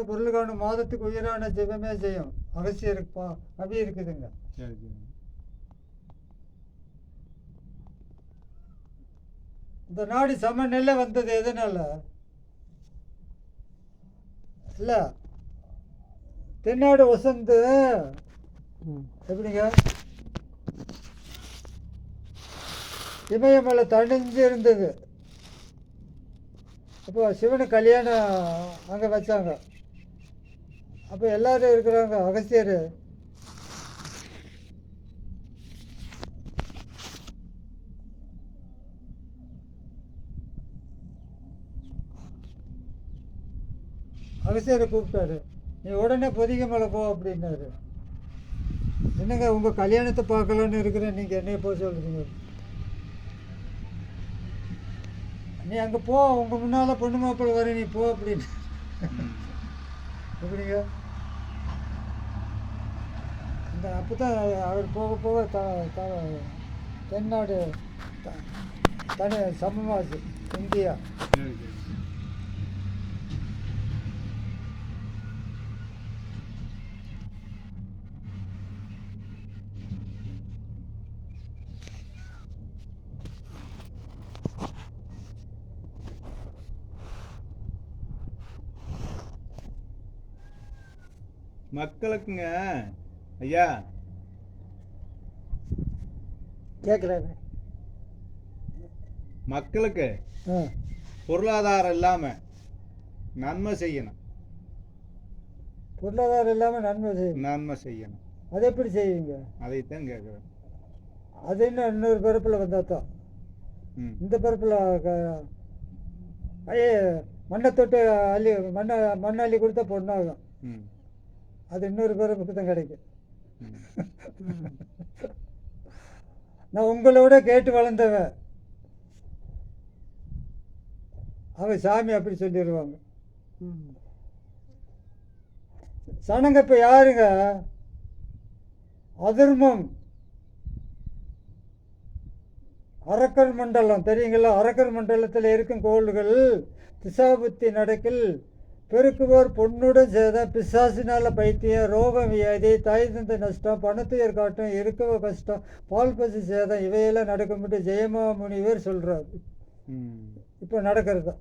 பொருளுக்கான மாதத்துக்கு உயிரான ஜெபமே செய்யும் அகசியருப்பா அப்படி இருக்குதுங்க. சரி சரி. இந்த நாடு சமநிலை வந்தது எதனால இல்ல தென்னாடு வசந்து எப்படிங்க இமயமலை தணிஞ்சு இருந்தது. அப்போ சிவனு கல்யாணம் அங்கே வச்சாங்க. அப்போ எல்லாரும் இருக்கிறாங்க அகஸ்தியர். அகஸ்தியரை கூப்பிட்டாரு, நீ உடனே பொதிகை மலை போ அப்படின்னாரு. என்னங்க உங்கள் கல்யாணத்தை பார்க்கலான்னு இருக்கிறேன், நீங்கள் என்னைய போக சொல்கிறீங்க. நீ அங்கே போ, உங்கள் முன்னால் பொண்ணு மாப்பிள்ளை வர, நீ போ அப்படின்னு. எப்படிங்க இந்த அப்போ தான் அவர் போக போக தென்னாடு தனி சமமாச்சு இந்தியா. மக்களுக்குங்க ஐயா கேட்குறாரு, மக்களுக்கு பொருளாதாரம் இல்லாமல் நன்மை செய்யணும். பொருளாதாரம் இல்லாமல் நன்மை செய்யணும். அது எப்படி செய்வீங்க? அதைத்தான் கேட்குறேன். அது இன்னும் இன்னொரு பிறப்பில் வந்தால் தான். இந்த பிறப்பில் ஐயே மண்ணை தொட்டு அள்ளி மண்ணை அள்ளி கொடுத்தா பொண்ணாகும். அது இன்னொரு பிறப்புக்கு தான் கிடைக்கும். நான் உங்களோட கேட்டு வளர்ந்தவன். அவன் சாமி அப்படி சொல்லிடுவாங்க. சனங்க இப்போ யாருங்க அதர்மம் அரக்கர் மண்டலம் தெரியுங்களா? அரக்கர் மண்டலத்தில் இருக்கும் கோள்கள் திசாபுத்தி நடக்கில் பெருக்குவோர் பொண்ணுடன் சேத பிசாசினால பைத்தியம் ரோகம் வியாதி தாய் தந்த நஷ்டம் பணத்துயர் காட்டும் இருக்கவ கஷ்டம் பால் பசி சேதம் இவையெல்லாம் நடக்கும்ட்டு ஜெயமா முனிவர் சொல்றார். இப்போ நடக்கிறது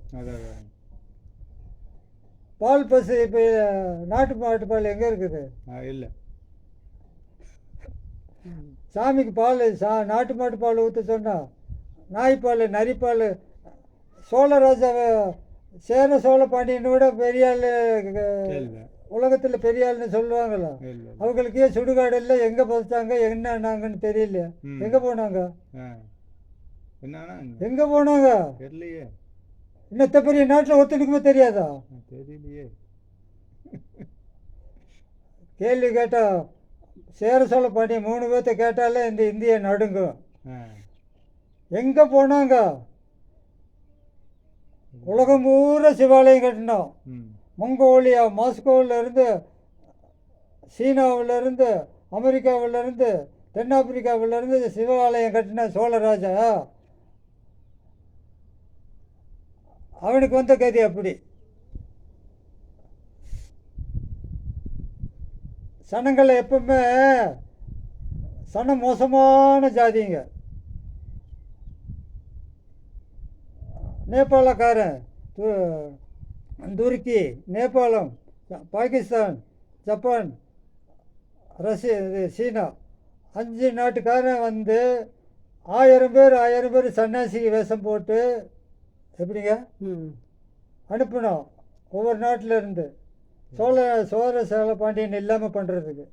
பால் பசி. இப்போ நாட்டு மாட்டு பால் எங்கே இருக்குது? இல்லை. சாமிக்கு பால் நாட்டு மாட்டு பால் ஊற்ற சொன்னால் நாய்ப்பால் நரிப்பால் சோழராஜாவை சேர சோழ பாண்டியனை விட பெரிய ஆள் உலகத்தில் பெரிய ஆள்னு சொல்லுவாங்களா? அவங்களுக்கே சுடுகாடு இல்லை, எங்கே பசித்தாங்க என்னன்னாங்கன்னு தெரியல. எங்கே போனாங்க? எங்கே போனாங்க? இன்னத்த பெரிய நாட்டில் ஒத்துணுக்குமே தெரியாதா? தெரியலையே. கேள்வி கேட்டா சேர சோழ பாண்டியன் 3 பேர்த்த கேட்டாலே இந்த இந்தியா நடுங்கும். எங்கே போனாங்க? உலகம் பூரா சிவாலயம் கட்டினோம். மங்கோலியா மாஸ்கோவிலேருந்து சீனாவிலேருந்து அமெரிக்காவிலேருந்து தென்னாப்பிரிக்காவிலேருந்து சிவாலயம் கட்டின சோழராஜா. அவனுக்கு வந்த கதி அப்படி. சனங்களை எப்பவுமே சனம் மோசமான ஜாதிங்க. நேபாளக்காரன் துருக்கி நேபாளம் பாகிஸ்தான் ஜப்பான் ரஷ்யா சீனா 5 நாட்டுக்காரன் வந்து 1000 பேர் சன்னியாசிக்கு வேஷம் போட்டு எப்படிங்க அனுப்பினோம் ஒவ்வொரு நாட்டில் இருந்து சோழ பாண்டியன் இல்லாமல் பண்ணுறதுக்கு.